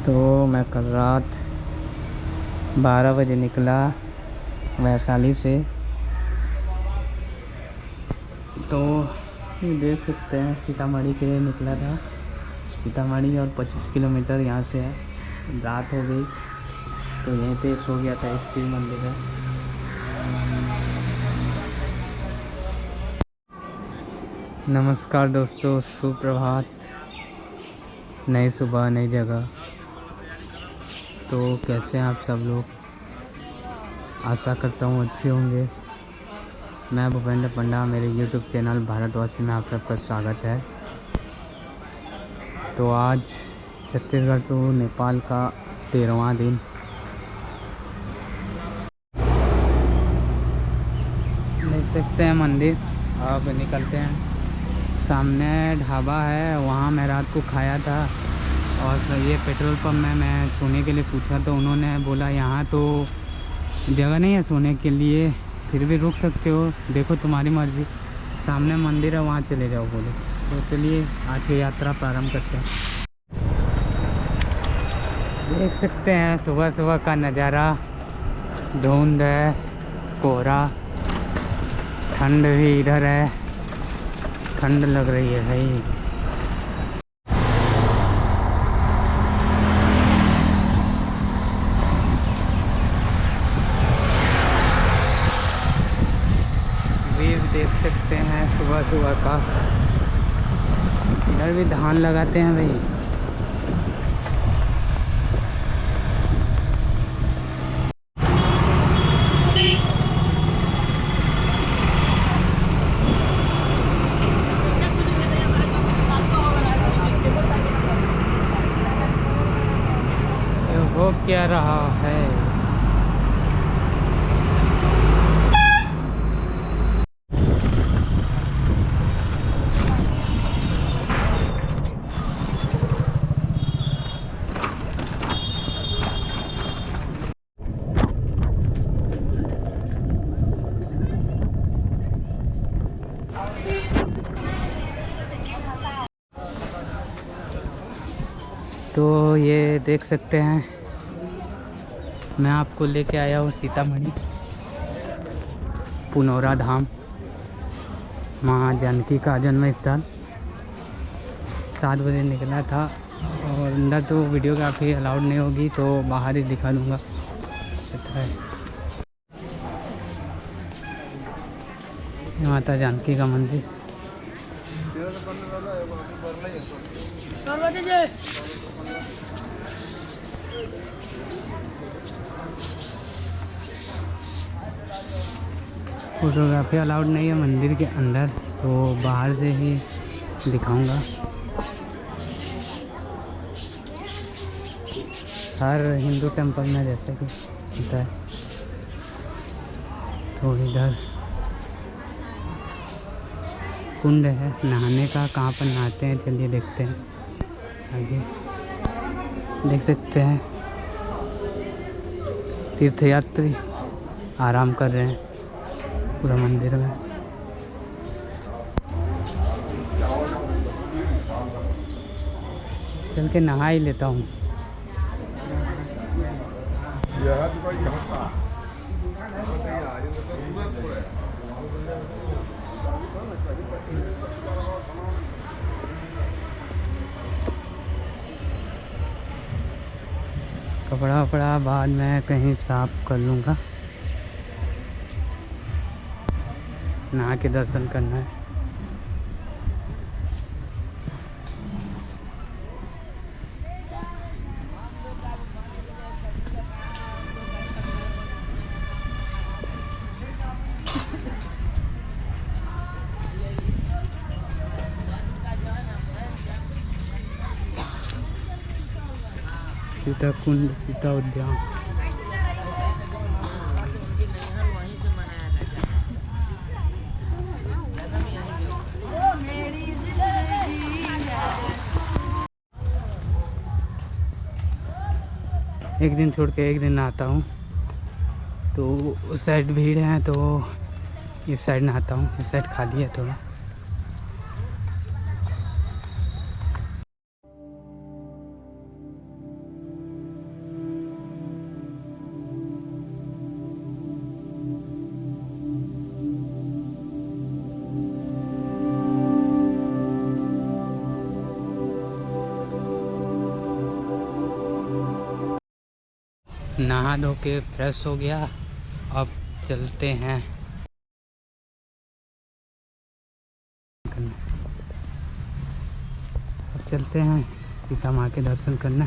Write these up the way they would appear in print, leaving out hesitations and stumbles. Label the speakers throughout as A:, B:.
A: तो मैं कल रात 12 बजे निकला वैशाली से। तो ये देख सकते हैं सीतामढ़ी के लिए निकला था। सीतामढ़ी और 25 किलोमीटर यहाँ से है। रात हो गई तो यहीं पे सो गया था। एक शिव मंदिर है। नमस्कार दोस्तों, सुप्रभात। नई सुबह नई जगह। तो कैसे हैं आप सब लोग? आशा करता हूँ अच्छे होंगे। मैं भूपेंद्र पंडा, मेरे YouTube चैनल भारतवासी में आप सबका स्वागत है। तो आज छत्तीसगढ़ टू नेपाल का 13वां दिन। देख सकते हैं मंदिर। अब निकलते हैं। सामने ढाबा है, वहाँ मैं रात को खाया था। और ये पेट्रोल पंप में मैं सोने के लिए पूछा तो उन्होंने बोला यहाँ तो जगह नहीं है सोने के लिए, फिर भी रुक सकते हो, देखो तुम्हारी मर्ज़ी। सामने मंदिर है, वहाँ चले जाओ बोले। तो चलिए आज की यात्रा प्रारंभ करते हैं। देख सकते हैं सुबह सुबह का नज़ारा। धुंध है, कोहरा, ठंड भी इधर है। ठंड लग रही है भाई। देख सकते हैं सुबह सुबह का। इधर भी धान लगाते हैं भाई। ये हो क्या रहा है? तो ये देख सकते हैं मैं आपको लेके आया हूँ सीतामढ़ी पुनौरा धाम, माँ जानकी का जन्म स्थान। 7 बजे निकला था और अंदर तो वीडियोग्राफी अलाउड नहीं होगी तो बाहर ही दिखा दूँगा। माता जानकी का मंदिर। फोटोग्राफी अलाउड नहीं है मंदिर के अंदर, तो बाहर से ही दिखाऊंगा। हर हिंदू टेंपल में जैसे कि होता है। तो इधर कुंड है नहाने का। कहाँ पर नहाते हैं चलिए देखते हैं। आगे देख सकते हैं तीर्थयात्री आराम कर रहे हैं पूरा मंदिर में। चल के नहा ही लेता हूँ। कपड़ा वपड़ा बाद में कहीं साफ कर लूँगा। नहा के दर्शन करना है। सीता कुंड, सीता उद्यान। एक दिन छोड़ के एक दिन नहाता हूँ। तो उस साइड भीड़ है तो इस साइड नहाता हूँ। इस साइड खाली है थोड़ा। नहा धो के फ्रेश हो गया। अब चलते हैं सीता माँ के दर्शन करने।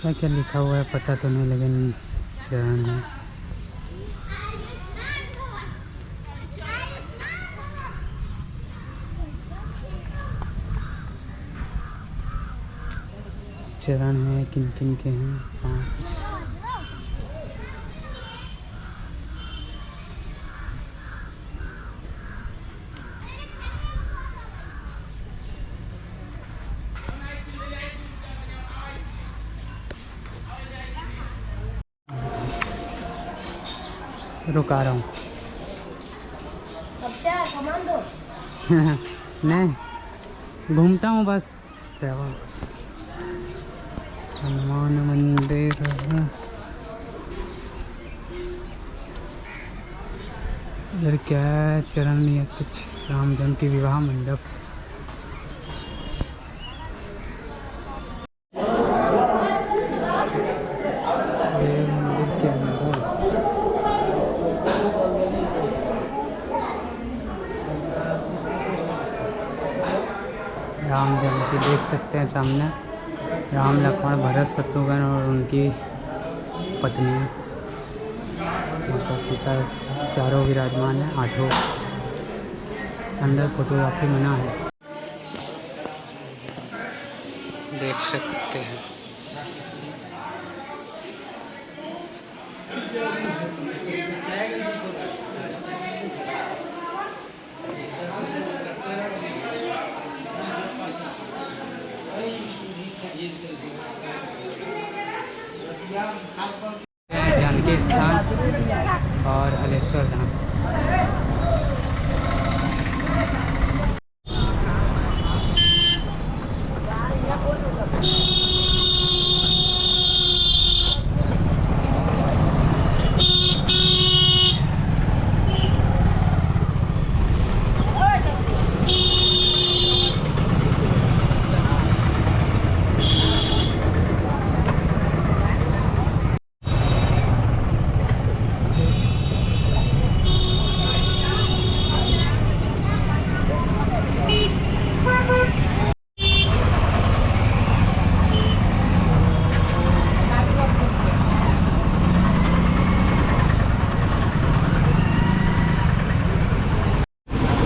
A: क्या क्या लिखा हुआ है पता तो नहीं, लेकिन चरण है। चरण है, किन किन के हैं 5। रुका रहा हूँ। नहीं, घूमता हूँ बस। हनुमान मंदिर, इधर क्या है? चरण या कुछ राम जन्म की विवाह मंडप। ये मंदिर के अंदर राम जन्म की देख सकते हैं सामने। राम, लक्ष्मण, भरत, शत्रुघ्न और उनकी पत्नी माता सीता चारों विराजमान है। 8 अंदर फोटोग्राफी मना है, देख सकते हैं। जानकी स्थान और हलेश्वर धाम।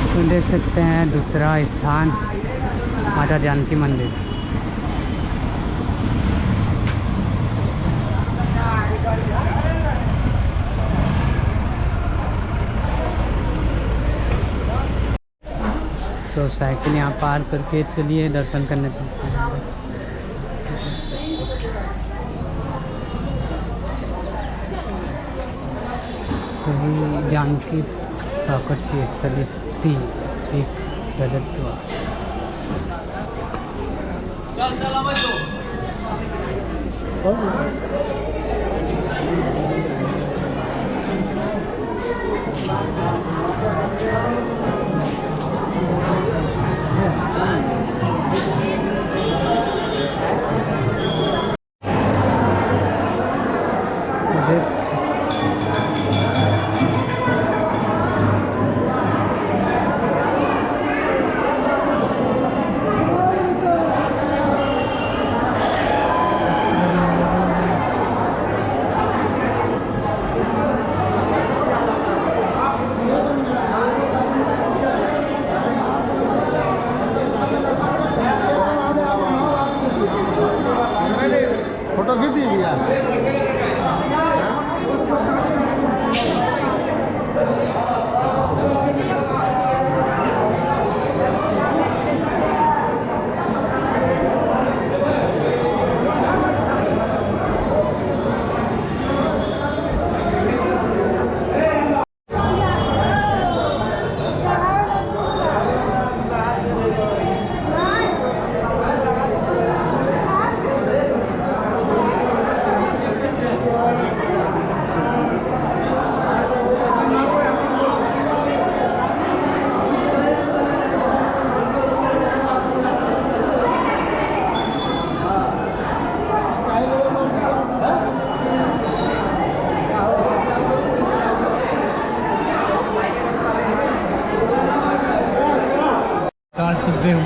A: तो देख सकते हैं दूसरा स्थान माता जानकी मंदिर। तो साइकिल यहाँ पार करके चलिए दर्शन करने चलते हैं। सही जानकी प्राकट्य स्थल एक प्रदत्त हुआ।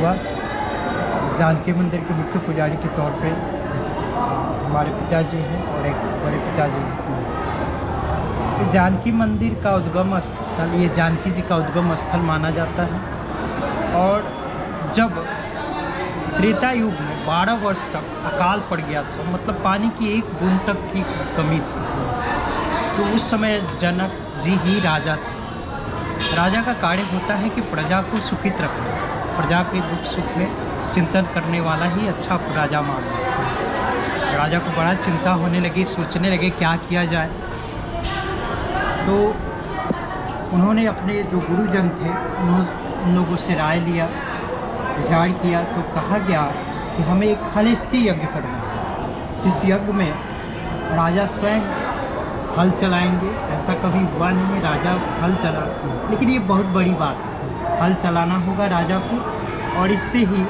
B: बाद जानकी मंदिर के मुख्य पुजारी के तौर पे हमारे पिताजी हैं और एक बड़े पिताजी हैं। ये जानकी मंदिर का उद्गम स्थल, ये जानकी जी का उद्गम स्थल माना जाता है। और जब त्रेता युग में 12 वर्ष तक अकाल पड़ गया था, मतलब पानी की एक बूंद तक की कमी थी, तो उस समय जनक जी ही राजा थे। राजा का कार्य होता है कि प्रजा को सुखित रखना, प्रजा के दुख सुख में चिंतन करने वाला ही अच्छा राजा माना। राजा को बड़ा चिंता होने लगी, सोचने लगे क्या किया जाए। तो उन्होंने अपने जो गुरुजन थे उन लोगों से राय लिया, विचार किया, तो कहा गया कि हमें एक हलस्थी यज्ञ करना है, जिस यज्ञ में राजा स्वयं हल चलाएंगे। ऐसा कभी हुआ नहीं है राजा हल चला, लेकिन ये बहुत बड़ी बात है, हल चलाना होगा राजा को, और इससे ही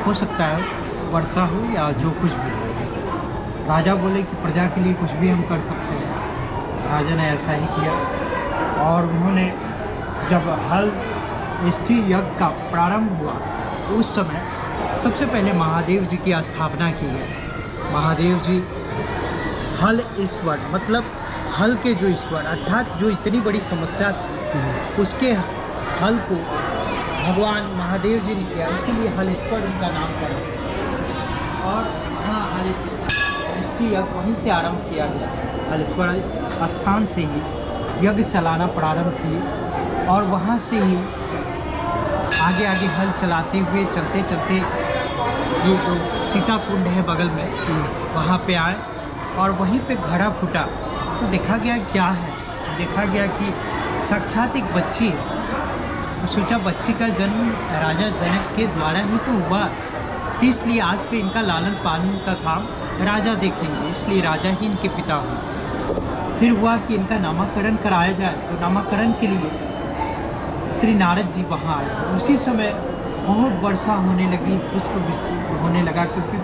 B: हो सकता है वर्षा हो या जो कुछ भी। राजा बोले कि प्रजा के लिए कुछ भी हम कर सकते हैं। राजा ने ऐसा ही किया, और उन्होंने जब हलस्थी यज्ञ का प्रारंभ हुआ तो उस समय सबसे पहले महादेव जी की स्थापना की गई। महादेव जी हल ईश्वर, मतलब हल के जो ईश्वर, अर्थात जो इतनी बड़ी समस्या थी उसके हल को भगवान महादेव जी ने किया, इसीलिए हलेश्वर उनका नाम पड़ा। और हाँ, हलेश्वरी यज्ञ वहीं से आरंभ किया गया। हलेश्वर स्थान से ही यज्ञ चलाना प्रारंभ किए, और वहाँ से ही आगे आगे हल चलाते हुए चलते चलते ये जो सीता कुंड है बगल में, वहाँ पे आए और वहीं पे घड़ा फूटा। तो देखा गया क्या है, देखा गया कि साक्षात एक बच्ची है। तो सोचा बच्ची का जन्म राजा जनक के द्वारा ही तो हुआ, इसलिए आज से इनका लालन पालन का काम राजा देखेंगे, इसलिए राजा ही इनके पिता हुए। फिर हुआ कि इनका नामकरण कराया जाए, तो नामकरण के लिए श्री नारद जी वहाँ आए। तो उसी समय बहुत वर्षा होने लगी, पुष्प विष्प होने लगा, क्योंकि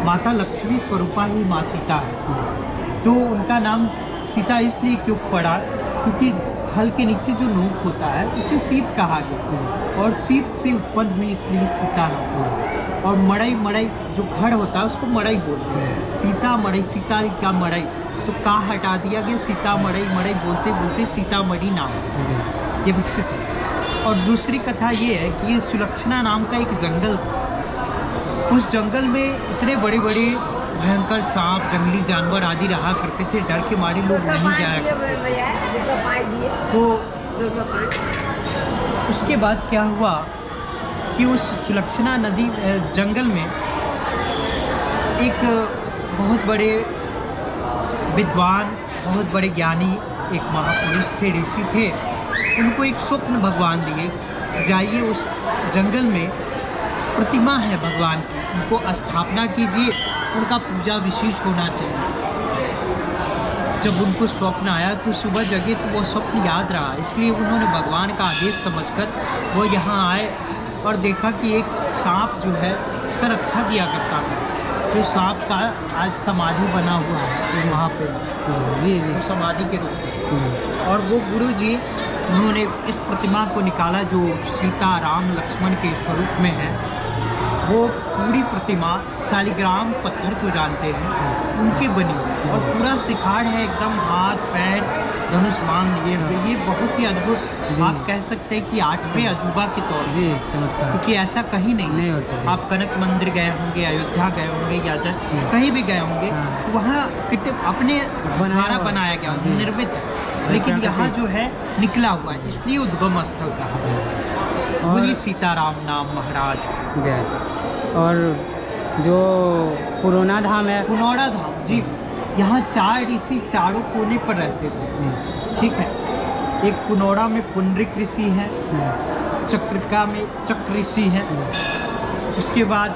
B: माता लक्ष्मी स्वरूपा ही माँ सीता है। तो उनका नाम सीता इसलिए क्यों पड़ा, क्योंकि हल के नीचे जो नोक होता है उसे सीत कहा गया, और सीत से उत्पन्न हुई इसलिए सीता नाम। और मड़ई, मड़ई जो घर होता है उसको मड़ई बोलते हैं। सीता मड़ई, सीता का मड़ई, तो का हटा दिया गया, सीता मड़ई, मड़ई बोलते बोलते सीतामढ़ी नाम ये विकसित है। और दूसरी कथा ये है कि ये सुलक्षणा नाम का एक जंगल था। उस जंगल में इतने बड़े बड़े भयंकर सांप, जंगली जानवर आदि रहा करते थे, डर के मारे लोग नहीं जाया करते। तो उसके बाद क्या हुआ कि उस सुलक्षणा नदी जंगल में एक बहुत बड़े विद्वान, बहुत बड़े ज्ञानी एक महापुरुष थे, ऋषि थे। उनको एक स्वप्न भगवान दिए, जाइए उस जंगल में प्रतिमा है भगवान की, उनको स्थापना कीजिए, उनका पूजा विशेष होना चाहिए। जब उनको स्वप्न आया तो सुबह जगे तो वो स्वप्न याद रहा, इसलिए उन्होंने भगवान का आदेश समझकर वो यहाँ आए और देखा कि एक सांप जो है इसका रक्षा किया करता था। जो सांप का आज समाधि बना हुआ है वहाँ पे, तो समाधि के रूप में। और वो गुरु जी उन्होंने इस प्रतिमा को निकाला जो सीता, राम, लक्ष्मण के स्वरूप में है। वो पूरी प्रतिमा शालिग्राम पत्थर जो जानते हैं उनकी बनी हुई, और पूरा शिखाड़ है एकदम, हाथ पैर धनुष मान लिए हुए। ये बहुत ही अद्भुत, आप कह सकते हैं कि 8वें अजूबा के तौर पर, क्योंकि ऐसा कहीं नहीं होता। आप कनक मंदिर गए होंगे, अयोध्या गए होंगे, या कहीं भी गए होंगे, वहाँ कितने अपने द्वारा बनाया गया, निर्मित, लेकिन यहाँ जो है निकला हुआ है, इसलिए उद्गम स्थल कहा है। बोलिए सीताराम नाम महाराज।
A: और जो पुरोना धाम है,
B: पुनौरा धाम जी, यहाँ 4 ऋषि चारों कोने पर रहते थे, ठीक है। एक पुनौरा में पुंडरिक ऋषि है, चक्रिका में चक्र ऋषि है, उसके बाद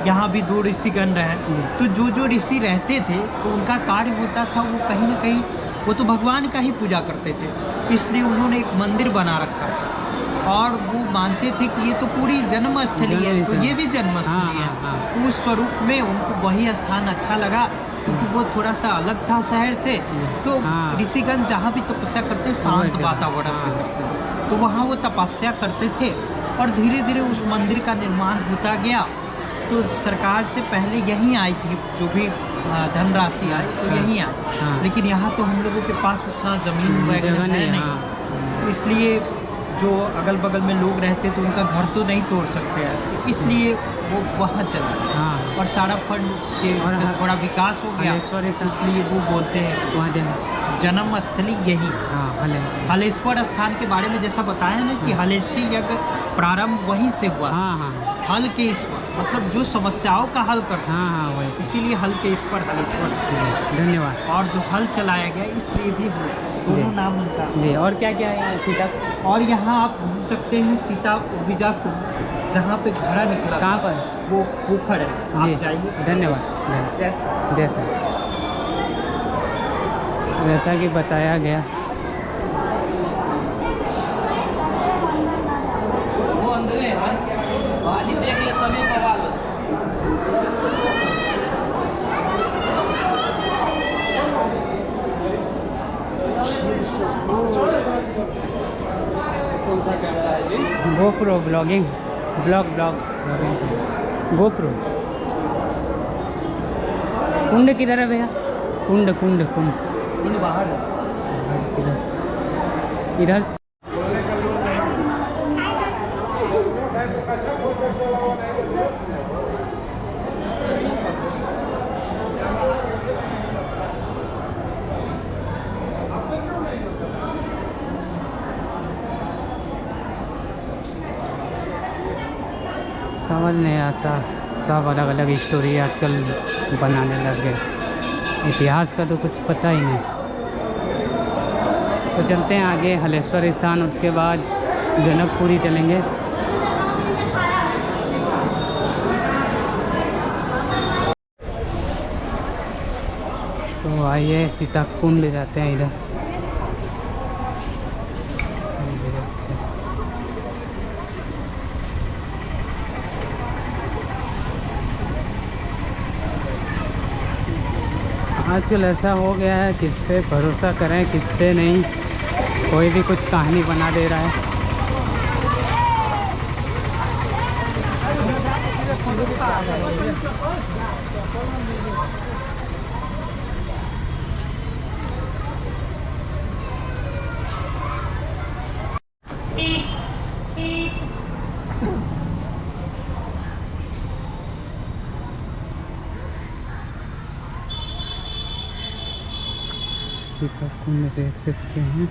B: यहाँ भी 2 ऋषिगण रहे। तो जो जो ऋषि रहते थे तो उनका कार्य होता था, वो कहीं ना कहीं वो तो भगवान का ही पूजा करते थे, इसलिए उन्होंने एक मंदिर बना रखा और वो मानते थे कि ये तो पूरी जन्मस्थली है, तो ये भी जन्मस्थली है। तो उस स्वरूप में उनको वही स्थान अच्छा लगा, क्योंकि वो थोड़ा सा अलग था शहर से। तो ऋषिगण जहाँ भी तपस्या करते शांत वातावरण में करते, तो वहाँ वो तपस्या करते थे। और धीरे धीरे उस मंदिर का निर्माण होता गया। तो सरकार से पहले यहीं आई थी, जो भी धनराशि आई तो यहीं आई।
A: हाँ।
B: लेकिन यहाँ तो हम लोगों के पास उतना ज़मीन वगैरह
A: जगह
B: है
A: नहीं,
B: नहीं,
A: हाँ।
B: इसलिए जो अगल बगल में लोग रहते तो उनका घर तो नहीं तोड़ सकते हैं, तो इसलिए वो वहाँ चला गया।
A: हाँ।
B: और सारा फंड से थोड़ा विकास हो गया,
A: हलेश्वर स्थान।
B: इसलिए वो बोलते हैं
A: वहाँ जाए।
B: जन्म स्थली यही।
A: हाँ, हले।
B: हलेश्वर स्थान के बारे में जैसा बताया ना कि हलेष्ठी यज्ञ प्रारंभ वहीं से हुआ।
A: हाँ हाँ
B: हल के ईश्वर मतलब जो समस्याओं का हल कर सकते,
A: हाँ हाँ वही।
B: इसीलिए हल के ईश्वर हलेश्वर।
A: धन्यवाद
B: और जो हल चलाया गया इसलिए भी हल, दोनों
A: जी।
B: नाम उनका।
A: जी। और क्या क्या है यहाँ सीता?
B: और यहाँ आप घूम सकते हैं सीता बीजापुर, जहाँ पे घड़ा निकला।
A: कहाँ पर?
B: वो पोखर है,
A: जी।
B: आप जाइए।
A: धन्यवाद।
B: जैसे
A: जैसा कि बताया गया,
C: वो अंदर है वाली देख ले तभी बवाल हो। कौन सा कैमरा है जी?
A: GoPro vlogging, vlogging GoPro. कुंड किधर है भैया? कुंड कुंड कुंड
B: कुंड बाहर है।
A: इधर इधर। समझ नहीं आता, सब अलग अलग स्टोरी आजकल बनाने लग गए, इतिहास का तो कुछ पता ही नहीं। तो चलते हैं आगे हलेश्वर स्थान, उसके बाद जनकपुरी चलेंगे। तो आइए सीता कुंड जाते हैं इधर। आजकल ऐसा हो गया है, किस पे भरोसा करें किस पे नहीं, कोई भी कुछ कहानी बना दे रहा है। सीता कुंड देख सकते हैं,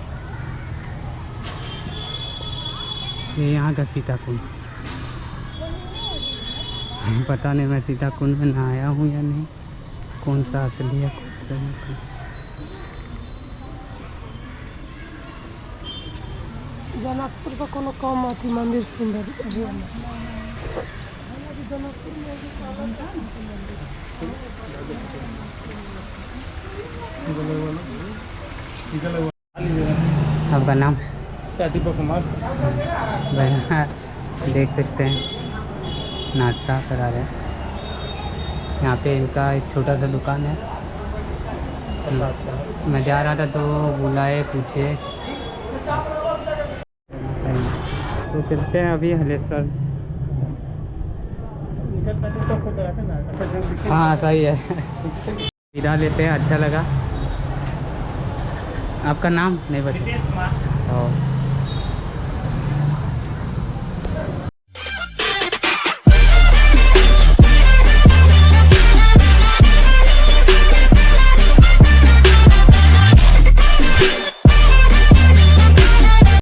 A: ये यहाँ का सीता कुंड। पता नहीं मैं सीता कुंड में नहाया हूँ या नहीं, कौन सा असली है कौन सा नहीं।
D: जनकपुर से कोनो कम अथी मंदिर सुंदर
A: आपका नाम?
B: दीपक कुमार।
A: भैया देख सकते हैं नाश्ता करा रहे हैं। यहाँ पे इनका एक छोटा सा दुकान है। मैं जा रहा था तो बुलाए पूछे, तो चलते हैं अभी हलेश्वर। हाँ सही है। हीरा लेते हैं, अच्छा लगा। आपका नाम नहीं बता?
B: कुमार।